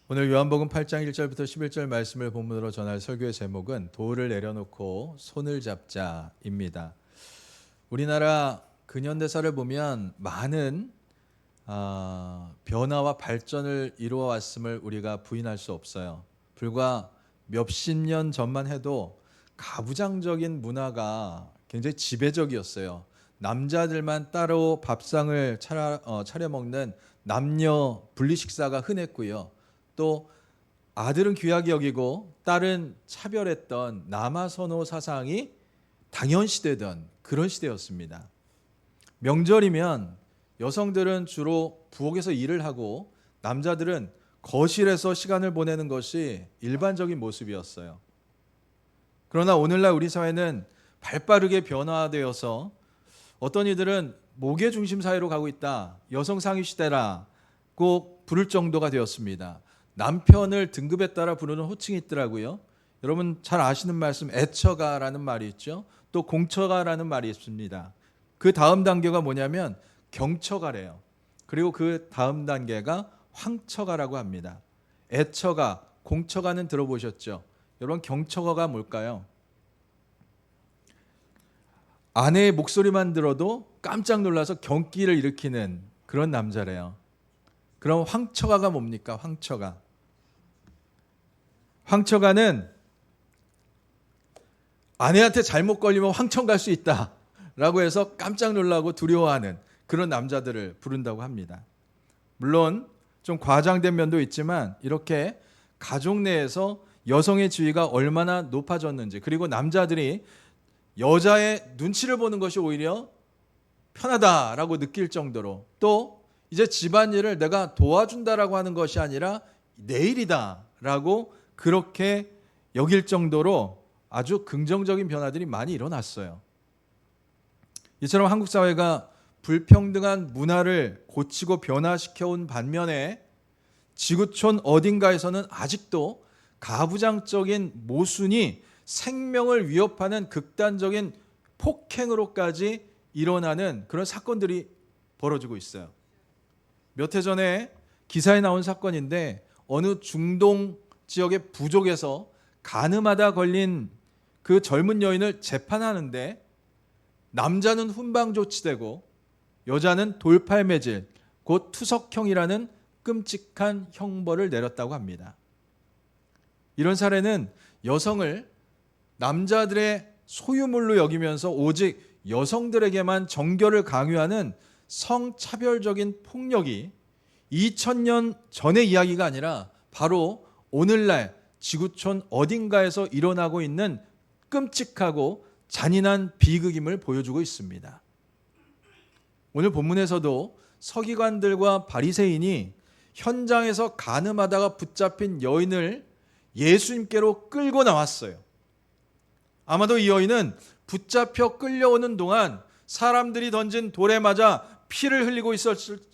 오늘 요한복음 8장 1절부터 11절 말씀을 본문으로 전할 설교의 제목은 돌을 내려놓고 손을 잡자입니다. 우리나라 근현대사를 보면 많은 변화와 발전을 이루어 왔음을 우리가 부인할 수 없어요. 불과 몇십 년 전만 해도 가부장적인 문화가 굉장히 지배적이었어요. 남자들만 따로 밥상을 차려 먹는 남녀 분리 식사가 흔했고요. 또 아들은 귀하게 여기고 딸은 차별했던 남아선호 사상이 당연시되던 그런 시대였습니다. 명절이면 여성들은 주로 부엌에서 일을 하고 남자들은 거실에서 시간을 보내는 것이 일반적인 모습이었어요. 그러나 오늘날 우리 사회는 발빠르게 변화되어서 어떤 이들은 모계 중심 사회로 가고 있다, 여성 상위 시대라고 부를 정도가 되었습니다. 남편을 등급에 따라 부르는 호칭이 있더라고요. 여러분 잘 아시는 말씀 애처가라는 말이 있죠. 또 공처가라는 말이 있습니다. 그 다음 단계가 뭐냐면 경처가래요. 그리고 그 다음 단계가 황처가라고 합니다. 애처가, 공처가는 들어보셨죠? 여러분 경처가가 뭘까요? 아내의 목소리만 들어도 깜짝 놀라서 경기를 일으키는 그런 남자래요. 그럼 황처가가 뭡니까? 황처가는 아내한테 잘못 걸리면 황청 갈 수 있다라고 해서 깜짝 놀라고 두려워하는 그런 남자들을 부른다고 합니다. 물론 좀 과장된 면도 있지만 이렇게 가족 내에서 여성의 지위가 얼마나 높아졌는지, 그리고 남자들이 여자의 눈치를 보는 것이 오히려 편하다라고 느낄 정도로, 또 이제 집안일을 내가 도와준다라고 하는 것이 아니라 내 일이다라고 그렇게 여길 정도로 아주 긍정적인 변화들이 많이 일어났어요. 이처럼 한국 사회가 불평등한 문화를 고치고 변화시켜온 반면에 지구촌 어딘가에서는 아직도 가부장적인 모순이 생명을 위협하는 극단적인 폭행으로까지 일어나는 그런 사건들이 벌어지고 있어요. 몇 해 전에 기사에 나온 사건인데, 어느 중동 지역의 부족에서 간음하다 걸린 그 젊은 여인을 재판하는데 남자는 훈방 조치되고 여자는 돌팔매질, 곧 투석형이라는 끔찍한 형벌을 내렸다고 합니다. 이런 사례는 여성을 남자들의 소유물로 여기면서 오직 여성들에게만 정결을 강요하는 성차별적인 폭력이 2000년 전의 이야기가 아니라 바로 오늘날 지구촌 어딘가에서 일어나고 있는 끔찍하고 잔인한 비극임을 보여주고 있습니다. 오늘 본문에서도 서기관들과 바리새인이 현장에서 간음하다가 붙잡힌 여인을 예수님께로 끌고 나왔어요. 아마도 이 여인은 붙잡혀 끌려오는 동안 사람들이 던진 돌에 맞아 피를 흘리고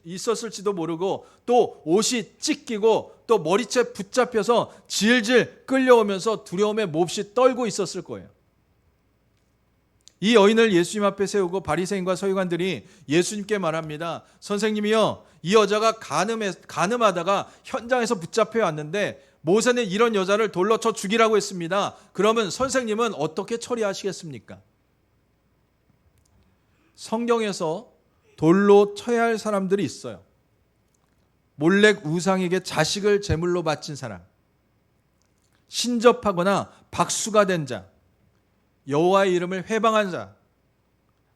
있었을지도 모르고, 또 옷이 찢기고 또 머리채 붙잡혀서 질질 끌려오면서 두려움에 몹시 떨고 있었을 거예요. 이 여인을 예수님 앞에 세우고 바리새인과 서기관들이 예수님께 말합니다. 선생님이요, 이 여자가 간음하다가 현장에서 붙잡혀 왔는데 모세는 이런 여자를 돌로 쳐 죽이라고 했습니다. 그러면 선생님은 어떻게 처리하시겠습니까? 성경에서 돌로 쳐야 할 사람들이 있어요. 몰렉 우상에게 자식을 제물로 바친 사람, 신접하거나 박수가 된 자, 여호와의 이름을 회방한 자,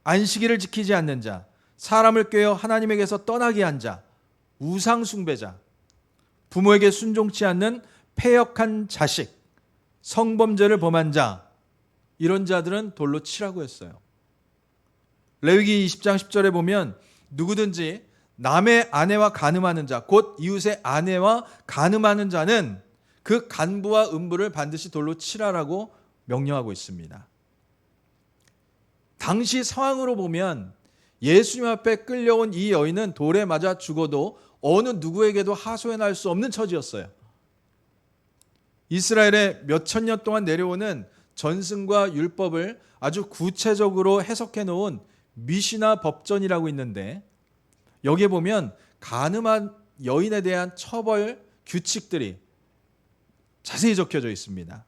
안식일을 지키지 않는 자, 사람을 꾀어 하나님에게서 떠나게 한 자, 우상 숭배자, 부모에게 순종치 않는 패역한 자식, 성범죄를 범한 자, 이런 자들은 돌로 치라고 했어요. 레위기 20장 10절에 보면 누구든지 남의 아내와 간음하는 자, 곧 이웃의 아내와 간음하는 자는 그 간부와 음부를 반드시 돌로 치라라고 명령하고 있습니다. 당시 상황으로 보면 예수님 앞에 끌려온 이 여인은 돌에 맞아 죽어도 어느 누구에게도 하소연할 수 없는 처지였어요. 이스라엘에 몇천 년 동안 내려오는 전승과 율법을 아주 구체적으로 해석해 놓은 미시나 법전이라고 있는데, 여기에 보면 간음한 여인에 대한 처벌 규칙들이 자세히 적혀져 있습니다.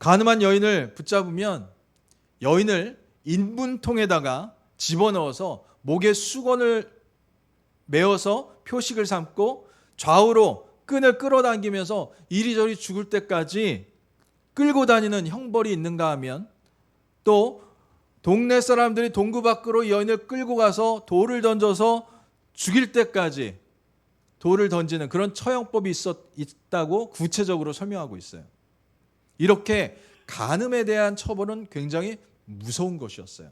간음한 여인을 붙잡으면 여인을 인분통에다가 집어넣어서 목에 수건을 메어서 표식을 삼고 좌우로 끈을 끌어당기면서 이리저리 죽을 때까지 끌고 다니는 형벌이 있는가 하면, 또 동네 사람들이 동구 밖으로 여인을 끌고 가서 돌을 던져서 죽일 때까지 돌을 던지는 그런 처형법이 있다고 구체적으로 설명하고 있어요. 이렇게 간음에 대한 처벌은 굉장히 무서운 것이었어요.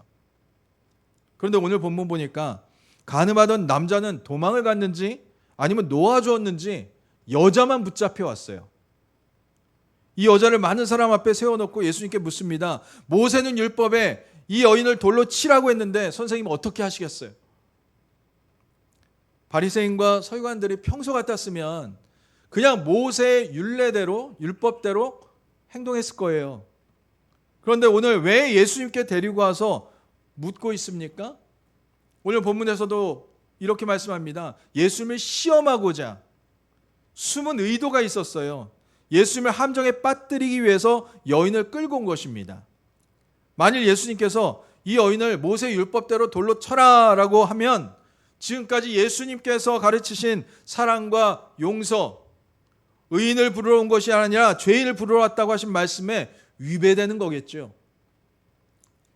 그런데 오늘 본문 보니까 간음하던 남자는 도망을 갔는지 아니면 놓아주었는지 여자만 붙잡혀 왔어요. 이 여자를 많은 사람 앞에 세워놓고 예수님께 묻습니다. 모세는 율법에 이 여인을 돌로 치라고 했는데 선생님 어떻게 하시겠어요? 바리새인과 서기관들이 평소 같았으면 그냥 모세의 율례대로, 율법대로 행동했을 거예요. 그런데 오늘 왜 예수님께 데리고 와서 묻고 있습니까? 오늘 본문에서도 이렇게 말씀합니다. 예수님을 시험하고자 숨은 의도가 있었어요. 예수님을 함정에 빠뜨리기 위해서 여인을 끌고 온 것입니다. 만일 예수님께서 이 여인을 모세 율법대로 돌로 쳐라라고 하면 지금까지 예수님께서 가르치신 사랑과 용서, 의인을 부르러 온 것이 아니라 죄인을 부르러 왔다고 하신 말씀에 위배되는 거겠죠.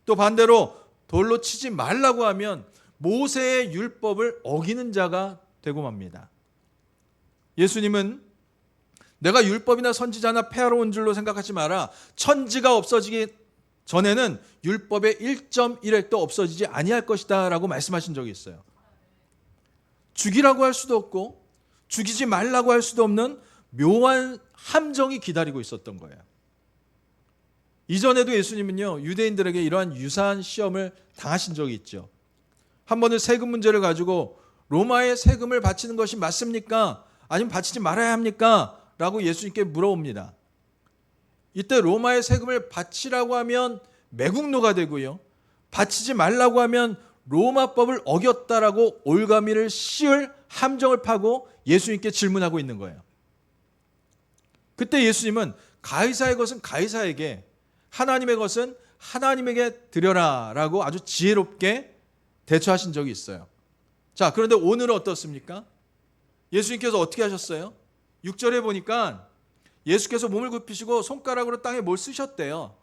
또 반대로 돌로 치지 말라고 하면 모세의 율법을 어기는 자가 되고 맙니다. 예수님은 내가 율법이나 선지자나 폐하러 온 줄로 생각하지 마라. 천지가 없어지기 전에는 율법의 1.1획도 없어지지 아니할 것이다 라고 말씀하신 적이 있어요. 죽이라고 할 수도 없고 죽이지 말라고 할 수도 없는 묘한 함정이 기다리고 있었던 거예요. 이전에도 예수님은요, 유대인들에게 이러한 유사한 시험을 당하신 적이 있죠. 한 번은 세금 문제를 가지고 로마에 세금을 바치는 것이 맞습니까? 아니면 바치지 말아야 합니까? 라고 예수님께 물어봅니다. 이때 로마의 세금을 바치라고 하면 매국노가 되고요, 바치지 말라고 하면 로마법을 어겼다라고 올가미를 씌울 함정을 파고 예수님께 질문하고 있는 거예요. 그때 예수님은 가이사의 것은 가이사에게, 하나님의 것은 하나님에게 드려라 라고 아주 지혜롭게 대처하신 적이 있어요. 자, 그런데 오늘은 어떻습니까? 예수님께서 어떻게 하셨어요? 6절에 보니까 예수께서 몸을 굽히시고 손가락으로 땅에 뭘 쓰셨대요.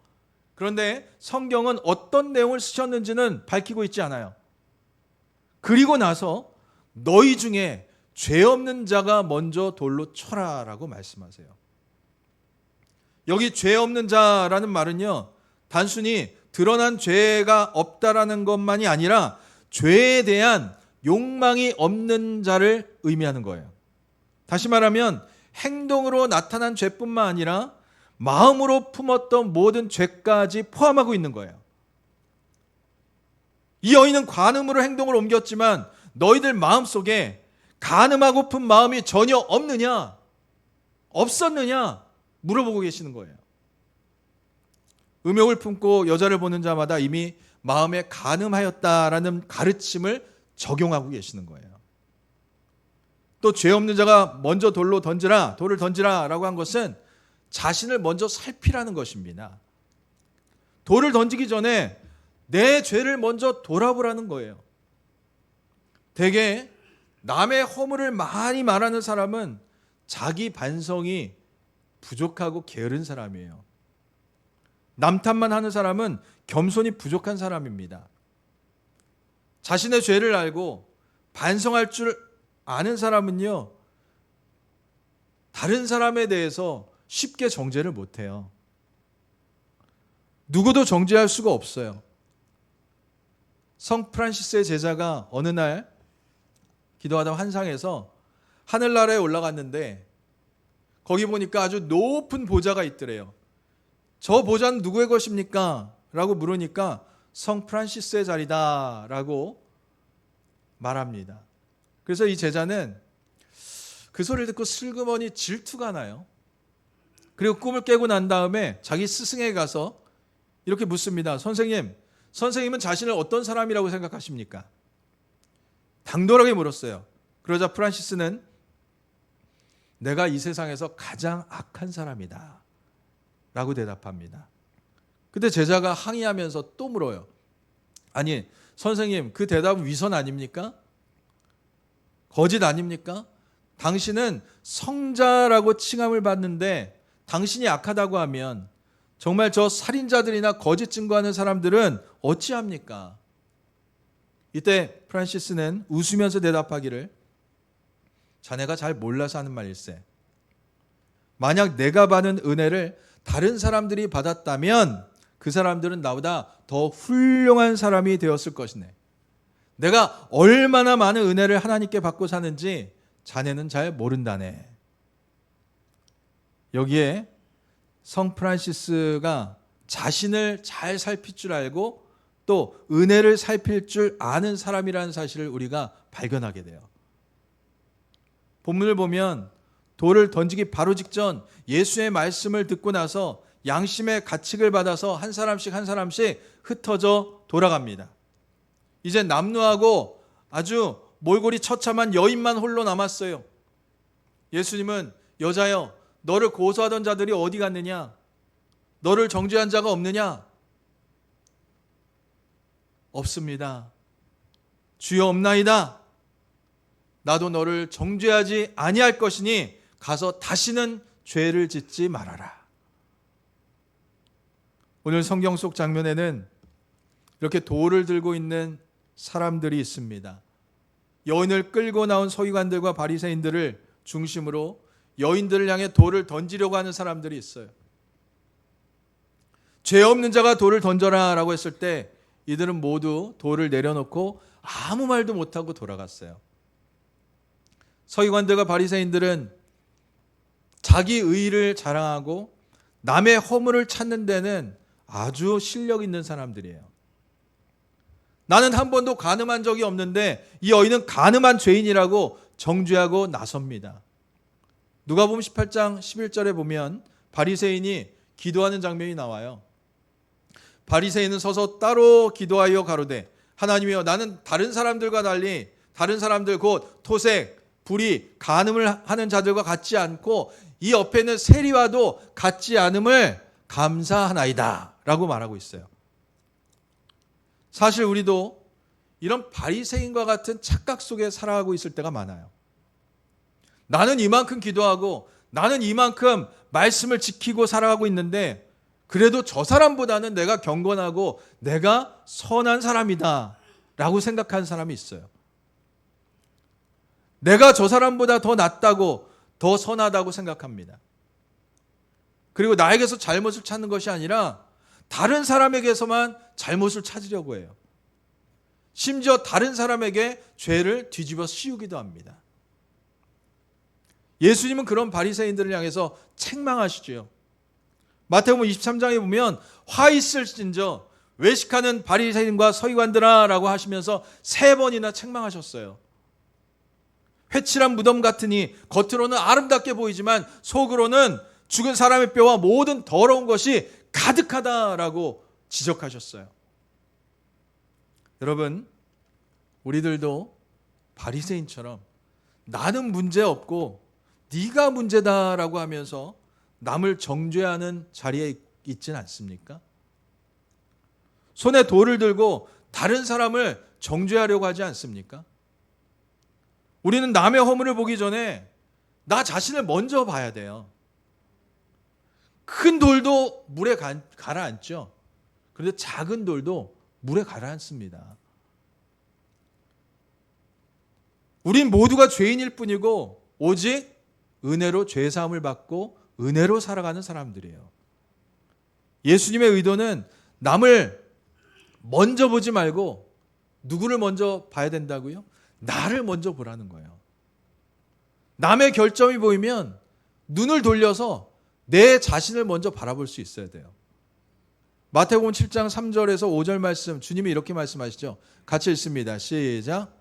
그런데 성경은 어떤 내용을 쓰셨는지는 밝히고 있지 않아요. 그리고 나서 너희 중에 죄 없는 자가 먼저 돌로 쳐라 라고 말씀하세요. 여기 죄 없는 자라는 말은요, 단순히 드러난 죄가 없다라는 것만이 아니라 죄에 대한 욕망이 없는 자를 의미하는 거예요. 다시 말하면 행동으로 나타난 죄뿐만 아니라 마음으로 품었던 모든 죄까지 포함하고 있는 거예요. 이 여인은 간음으로 행동을 옮겼지만 너희들 마음속에 간음하고픈 마음이 전혀 없느냐? 없었느냐? 물어보고 계시는 거예요. 음욕을 품고 여자를 보는 자마다 이미 마음에 간음하였다라는 가르침을 적용하고 계시는 거예요. 또 죄 없는 자가 먼저 돌을 던지라 라고 한 것은 자신을 먼저 살피라는 것입니다. 돌을 던지기 전에 내 죄를 먼저 돌아보라는 거예요. 대개 남의 허물을 많이 말하는 사람은 자기 반성이 부족하고 게으른 사람이에요. 남 탓만 하는 사람은 겸손이 부족한 사람입니다. 자신의 죄를 알고 반성할 줄 아는 사람은요, 다른 사람에 대해서 쉽게 정죄를 못해요. 누구도 정죄할 수가 없어요. 성 프란시스의 제자가 어느 날 기도하다 환상에서 하늘나라에 올라갔는데 거기 보니까 아주 높은 보좌가 있더래요. 저 보좌는 누구의 것입니까? 라고 물으니까 성 프란시스의 자리다 라고 말합니다. 그래서 이 제자는 그 소리를 듣고 슬그머니 질투가 나요. 그리고 꿈을 깨고 난 다음에 자기 스승에 가서 이렇게 묻습니다. 선생님은 자신을 어떤 사람이라고 생각하십니까? 당돌하게 물었어요. 그러자 프란시스는 내가 이 세상에서 가장 악한 사람이다 라고 대답합니다. 근데 제자가 항의하면서 또 물어요. 아니 선생님, 그 대답은 위선 아닙니까? 거짓 아닙니까? 당신은 성자라고 칭함을 받는데 당신이 악하다고 하면 정말 저 살인자들이나 거짓 증거하는 사람들은 어찌합니까? 이때 프란시스는 웃으면서 대답하기를, 자네가 잘 몰라서 하는 말일세. 만약 내가 받은 은혜를 다른 사람들이 받았다면 그 사람들은 나보다 더 훌륭한 사람이 되었을 것이네. 내가 얼마나 많은 은혜를 하나님께 받고 사는지 자네는 잘 모른다네. 여기에 성 프란시스가 자신을 잘 살필 줄 알고 또 은혜를 살필 줄 아는 사람이라는 사실을 우리가 발견하게 돼요. 본문을 보면 돌을 던지기 바로 직전 예수의 말씀을 듣고 나서 양심의 가책을 받아서 한 사람씩 흩어져 돌아갑니다. 이제 남루하고 아주 몰골이 처참한 여인만 홀로 남았어요. 예수님은 여자여, 너를 고소하던 자들이 어디 갔느냐? 너를 정죄한 자가 없느냐? 없습니다. 주여 없나이다. 나도 너를 정죄하지 아니할 것이니 가서 다시는 죄를 짓지 말아라. 오늘 성경 속 장면에는 이렇게 돌을 들고 있는 사람들이 있습니다. 여인을 끌고 나온 서기관들과 바리새인들을 중심으로 여인들을 향해 돌을 던지려고 하는 사람들이 있어요. 죄 없는 자가 돌을 던져라 라고 했을 때 이들은 모두 돌을 내려놓고 아무 말도 못하고 돌아갔어요. 서기관들과 바리새인들은 자기 의의를 자랑하고 남의 허물을 찾는 데는 아주 실력 있는 사람들이에요. 나는 한 번도 간음한 적이 없는데 이 여인은 간음한 죄인이라고 정죄하고 나섭니다. 누가복음 18장 11절에 보면 바리새인이 기도하는 장면이 나와요. 바리새인은 서서 따로 기도하여 가로되, 하나님이여, 나는 다른 사람들과 달리 다른 사람들 곧 토색, 불의, 간음을 하는 자들과 같지 않고 이 옆에 있는 세리와도 같지 않음을 감사하나이다 라고 말하고 있어요. 사실 우리도 이런 바리새인과 같은 착각 속에 살아가고 있을 때가 많아요. 나는 이만큼 기도하고 나는 이만큼 말씀을 지키고 살아가고 있는데 그래도 저 사람보다는 내가 경건하고 내가 선한 사람이다 라고 생각하는 사람이 있어요. 내가 저 사람보다 더 낫다고, 더 선하다고 생각합니다. 그리고 나에게서 잘못을 찾는 것이 아니라 다른 사람에게서만 잘못을 찾으려고 해요. 심지어 다른 사람에게 죄를 뒤집어 씌우기도 합니다. 예수님은 그런 바리새인들을 향해서 책망하시죠. 마태복음 23장에 보면 화 있을진저 외식하는 바리새인과 서기관들아 라고 하시면서 3번이나 책망하셨어요. 회칠한 무덤 같으니 겉으로는 아름답게 보이지만 속으로는 죽은 사람의 뼈와 모든 더러운 것이 가득하다라고 지적하셨어요. 여러분, 우리들도 바리새인처럼 나는 문제 없고 네가 문제다라고 하면서 남을 정죄하는 자리에 있지는 않습니까? 손에 돌을 들고 다른 사람을 정죄하려고 하지 않습니까? 우리는 남의 허물을 보기 전에 나 자신을 먼저 봐야 돼요. 큰 돌도 물에 가라앉죠. 그런데 작은 돌도 물에 가라앉습니다. 우린 모두가 죄인일 뿐이고 오직 은혜로 죄사함을 받고 은혜로 살아가는 사람들이에요. 예수님의 의도는 남을 먼저 보지 말고 누구를 먼저 봐야 된다고요? 나를 먼저 보라는 거예요. 남의 결점이 보이면 눈을 돌려서 내 자신을 먼저 바라볼 수 있어야 돼요. 마태복음 7장 3절에서 5절 말씀, 주님이 이렇게 말씀하시죠. 같이 읽습니다. 시작.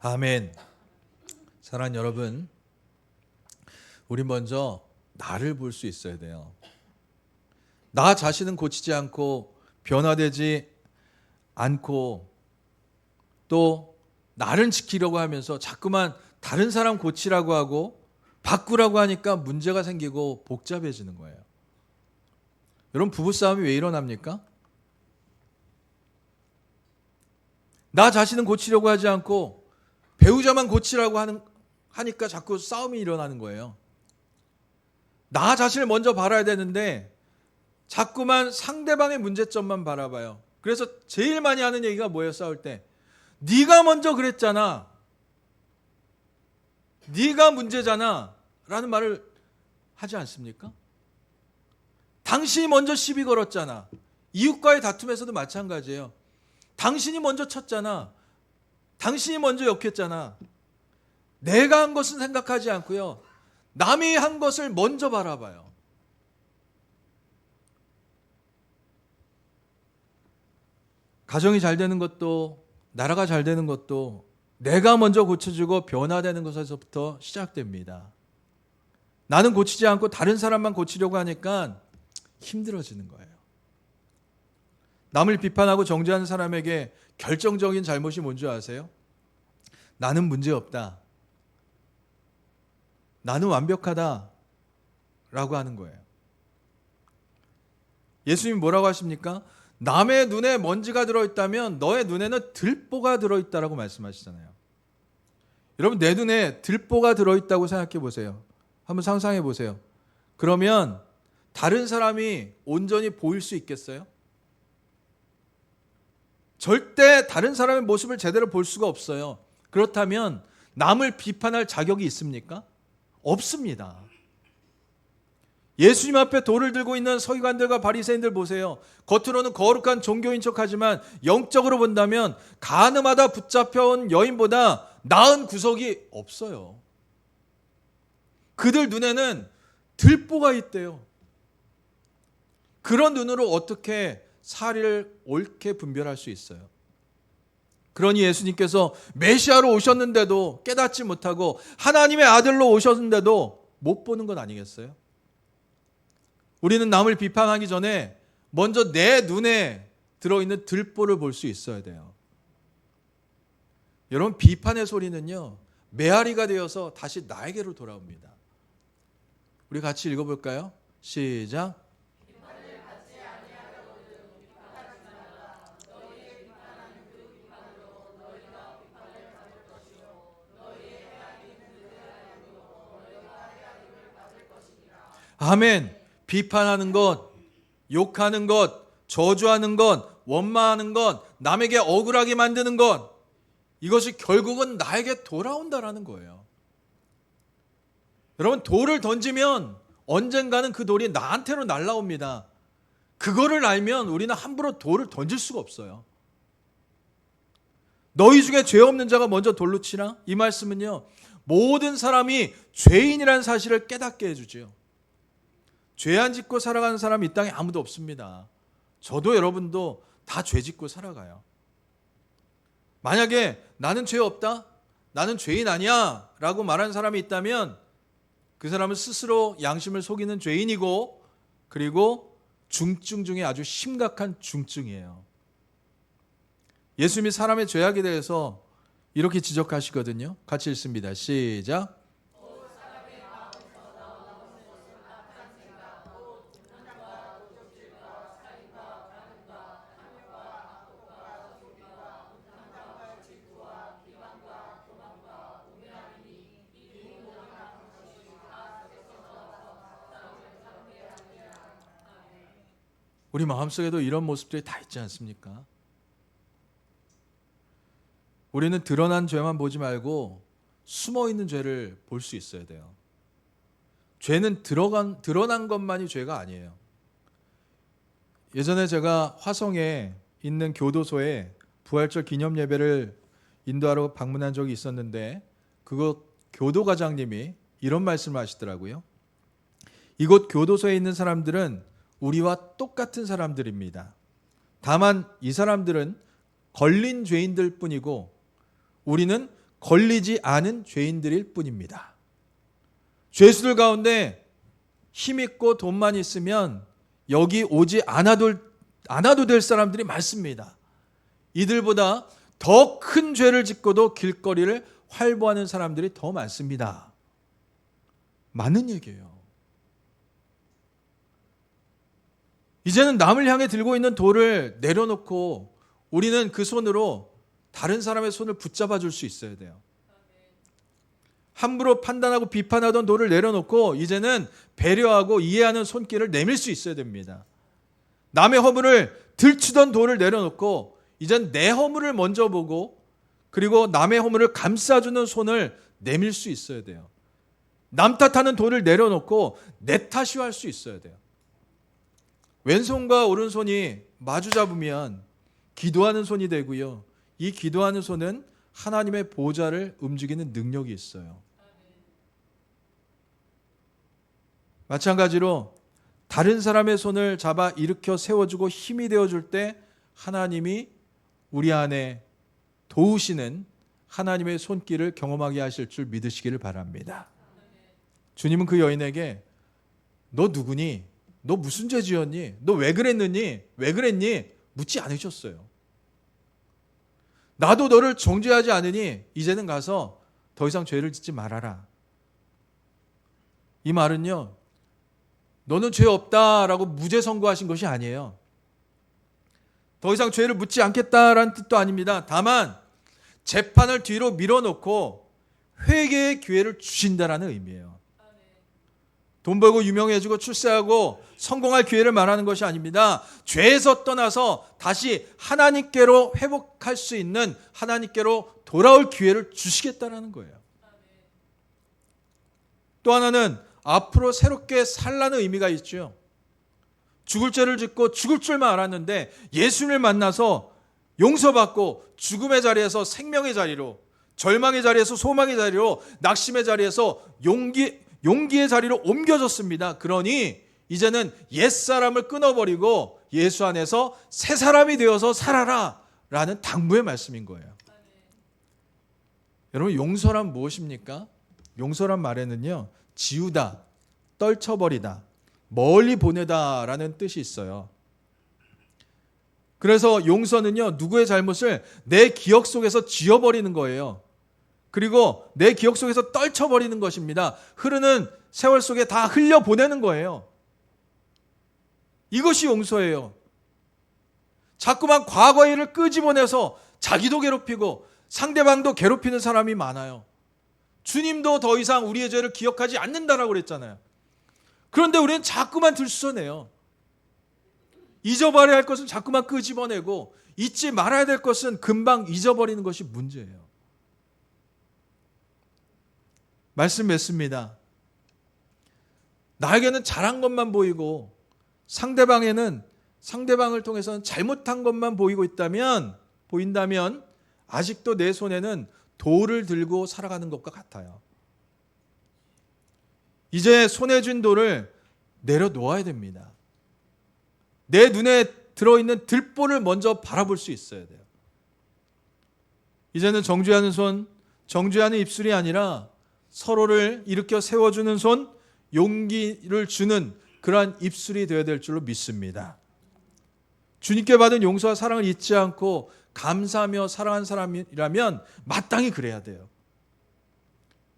아멘. 사랑하는 여러분, 우리 먼저 나를 볼 수 있어야 돼요. 나 자신은 고치지 않고 변화되지 않고 또 나를 지키려고 하면서 자꾸만 다른 사람 고치라고 하고 바꾸라고 하니까 문제가 생기고 복잡해지는 거예요. 여러분, 부부싸움이 왜 일어납니까? 나 자신은 고치려고 하지 않고 배우자만 고치라고 하니까 자꾸 싸움이 일어나는 거예요. 나 자신을 먼저 바라야 되는데 자꾸만 상대방의 문제점만 바라봐요. 그래서 제일 많이 하는 얘기가 뭐예요? 싸울 때 네가 먼저 그랬잖아, 네가 문제잖아 라는 말을 하지 않습니까? 당신이 먼저 시비 걸었잖아. 이웃과의 다툼에서도 마찬가지예요. 당신이 먼저 쳤잖아, 당신이 먼저 욕했잖아. 내가 한 것은 생각하지 않고요, 남이 한 것을 먼저 바라봐요. 가정이 잘 되는 것도 나라가 잘 되는 것도 내가 먼저 고쳐주고 변화되는 것에서부터 시작됩니다. 나는 고치지 않고 다른 사람만 고치려고 하니까 힘들어지는 거예요. 남을 비판하고 정죄하는 사람에게 결정적인 잘못이 뭔지 아세요? 나는 문제없다, 나는 완벽하다 라고 하는 거예요. 예수님이 뭐라고 하십니까? 남의 눈에 먼지가 들어있다면 너의 눈에는 들보가 들어있다라고 말씀하시잖아요. 여러분, 내 눈에 들보가 들어있다고 생각해 보세요. 한번 상상해 보세요. 그러면 다른 사람이 온전히 보일 수 있겠어요? 절대 다른 사람의 모습을 제대로 볼 수가 없어요. 그렇다면 남을 비판할 자격이 있습니까? 없습니다. 예수님 앞에 돌을 들고 있는 서기관들과 바리새인들 보세요. 겉으로는 거룩한 종교인 척하지만 영적으로 본다면 간음하다 붙잡혀온 여인보다 나은 구석이 없어요. 그들 눈에는 들보가 있대요. 그런 눈으로 어떻게 사리를 옳게 분별할 수 있어요? 그러니 예수님께서 메시아로 오셨는데도 깨닫지 못하고 하나님의 아들로 오셨는데도 못 보는 건 아니겠어요? 우리는 남을 비판하기 전에 먼저 내 눈에 들어있는 들보를 볼 수 있어야 돼요. 여러분, 비판의 소리는요, 메아리가 되어서 다시 나에게로 돌아옵니다. 우리 같이 읽어볼까요? 시작. 아멘. 비판하는 것, 욕하는 것, 저주하는 것, 원망하는 것, 남에게 억울하게 만드는 것, 이것이 결국은 나에게 돌아온다라는 거예요. 여러분, 돌을 던지면 언젠가는 그 돌이 나한테로 날아옵니다. 그거를 알면 우리는 함부로 돌을 던질 수가 없어요. 너희 중에 죄 없는 자가 먼저 돌로 치나? 이 말씀은요, 모든 사람이 죄인이라는 사실을 깨닫게 해주지요. 죄 안 짓고 살아가는 사람이 이 땅에 아무도 없습니다. 저도 여러분도 다 죄 짓고 살아가요. 만약에 나는 죄 없다, 나는 죄인 아니야 라고 말하는 사람이 있다면 그 사람은 스스로 양심을 속이는 죄인이고, 그리고 중증 중에 아주 심각한 중증이에요. 예수님이 사람의 죄악에 대해서 이렇게 지적하시거든요. 같이 읽습니다. 시작. 우리 마음속에도 이런 모습들이 다 있지 않습니까? 우리는 드러난 죄만 보지 말고 숨어있는 죄를 볼 수 있어야 돼요. 죄는 드러난 것만이 죄가 아니에요. 예전에 제가 화성에 있는 교도소에 부활절 기념 예배를 인도하러 방문한 적이 있었는데, 그곳 교도과장님이 이런 말씀을 하시더라고요. 이곳 교도소에 있는 사람들은 우리와 똑같은 사람들입니다. 다만 이 사람들은 걸린 죄인들 뿐이고 우리는 걸리지 않은 죄인들일 뿐입니다. 죄수들 가운데 힘있고 돈만 있으면 여기 오지 않아도 될 사람들이 많습니다. 이들보다 더 큰 죄를 짓고도 길거리를 활보하는 사람들이 더 많습니다. 맞는 얘기예요. 이제는 남을 향해 들고 있는 돌을 내려놓고 우리는 그 손으로 다른 사람의 손을 붙잡아 줄 수 있어야 돼요. 함부로 판단하고 비판하던 돌을 내려놓고 이제는 배려하고 이해하는 손길을 내밀 수 있어야 됩니다. 남의 허물을 들추던 돌을 내려놓고 이젠 내 허물을 먼저 보고 그리고 남의 허물을 감싸주는 손을 내밀 수 있어야 돼요. 남 탓하는 돌을 내려놓고 내 탓이할 수 있어야 돼요. 왼손과 오른손이 마주 잡으면 기도하는 손이 되고요. 이 기도하는 손은 하나님의 보좌를 움직이는 능력이 있어요. 마찬가지로 다른 사람의 손을 잡아 일으켜 세워주고 힘이 되어줄 때 하나님이 우리 안에 도우시는 하나님의 손길을 경험하게 하실 줄 믿으시기를 바랍니다. 주님은 그 여인에게 너 누구니? 너 무슨 죄 지었니? 너 왜 그랬느니? 왜 그랬니? 묻지 않으셨어요. 나도 너를 정죄하지 않으니 이제는 가서 더 이상 죄를 짓지 말아라. 이 말은요, 너는 죄 없다라고 무죄 선고하신 것이 아니에요. 더 이상 죄를 묻지 않겠다라는 뜻도 아닙니다. 다만 재판을 뒤로 밀어놓고 회개의 기회를 주신다라는 의미예요. 돈 벌고 유명해지고 출세하고 성공할 기회를 말하는 것이 아닙니다. 죄에서 떠나서 다시 하나님께로 회복할 수 있는, 하나님께로 돌아올 기회를 주시겠다는 거예요. 또 하나는 앞으로 새롭게 살라는 의미가 있죠. 죽을 죄를 짓고 죽을 줄만 알았는데 예수님을 만나서 용서받고 죽음의 자리에서 생명의 자리로, 절망의 자리에서 소망의 자리로, 낙심의 자리에서 용기의 자리로 옮겨졌습니다. 그러니 이제는 옛사람을 끊어버리고 예수 안에서 새 사람이 되어서 살아라 라는 당부의 말씀인 거예요. 여러분, 용서란 무엇입니까? 용서란 말에는요, 지우다, 떨쳐버리다, 멀리 보내다 라는 뜻이 있어요. 그래서 용서는요, 누구의 잘못을 내 기억 속에서 지워버리는 거예요. 그리고 내 기억 속에서 떨쳐버리는 것입니다. 흐르는 세월 속에 다 흘려보내는 거예요. 이것이 용서예요. 자꾸만 과거의 일을 끄집어내서 자기도 괴롭히고 상대방도 괴롭히는 사람이 많아요. 주님도 더 이상 우리의 죄를 기억하지 않는다라고 그랬잖아요. 그런데 우리는 자꾸만 들쑤셔내요. 잊어버려야 할 것은 자꾸만 끄집어내고 잊지 말아야 될 것은 금방 잊어버리는 것이 문제예요. 말씀 맺습니다. 나에게는 잘한 것만 보이고 상대방을 통해서는 잘못한 것만 보인다면 아직도 내 손에는 돌을 들고 살아가는 것과 같아요. 이제 손에 쥔 돌을 내려놓아야 됩니다. 내 눈에 들어있는 들보를 먼저 바라볼 수 있어야 돼요. 이제는 정죄하는 손, 정죄하는 입술이 아니라 서로를 일으켜 세워주는 손, 용기를 주는 그러한 입술이 되어야 될 줄로 믿습니다. 주님께 받은 용서와 사랑을 잊지 않고 감사하며 사랑하는 사람이라면 마땅히 그래야 돼요.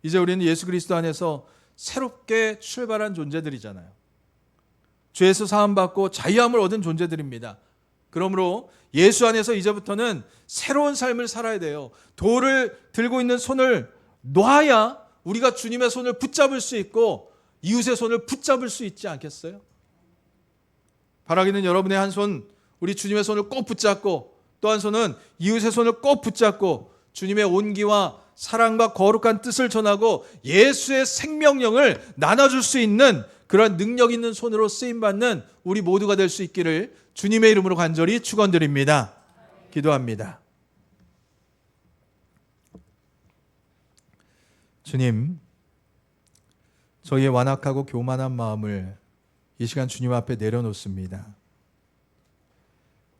이제 우리는 예수 그리스도 안에서 새롭게 출발한 존재들이잖아요. 죄에서 사함받고 자유함을 얻은 존재들입니다. 그러므로 예수 안에서 이제부터는 새로운 삶을 살아야 돼요. 돌을 들고 있는 손을 놔야 우리가 주님의 손을 붙잡을 수 있고 이웃의 손을 붙잡을 수 있지 않겠어요? 바라기는 여러분의 한 손, 우리 주님의 손을 꼭 붙잡고 또 한 손은 이웃의 손을 꼭 붙잡고 주님의 온기와 사랑과 거룩한 뜻을 전하고 예수의 생명력을 나눠줄 수 있는 그런 능력 있는 손으로 쓰임받는 우리 모두가 될 수 있기를 주님의 이름으로 간절히 축원드립니다. 기도합니다. 주님, 저희의 완악하고 교만한 마음을 이 시간 주님 앞에 내려놓습니다.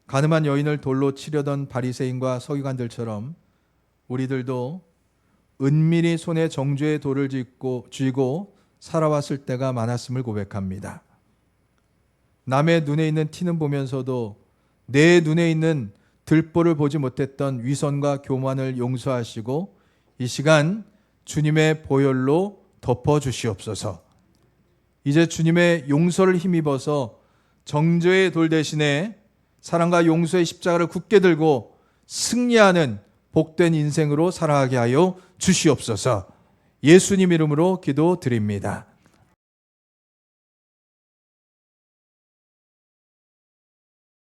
가늠한 여인을 돌로 치려던 바리새인과 서기관들처럼 우리들도 은밀히 손에 정죄의 돌을 쥐고 살아왔을 때가 많았음을 고백합니다. 남의 눈에 있는 티는 보면서도 내 눈에 있는 들보를 보지 못했던 위선과 교만을 용서하시고 이 시간 주님의 보혈로 덮어주시옵소서. 이제 주님의 용서를 힘입어서 정죄의 돌 대신에 사랑과 용서의 십자가를 굳게 들고 승리하는 복된 인생으로 살아가게 하여 주시옵소서. 예수님 이름으로 기도드립니다.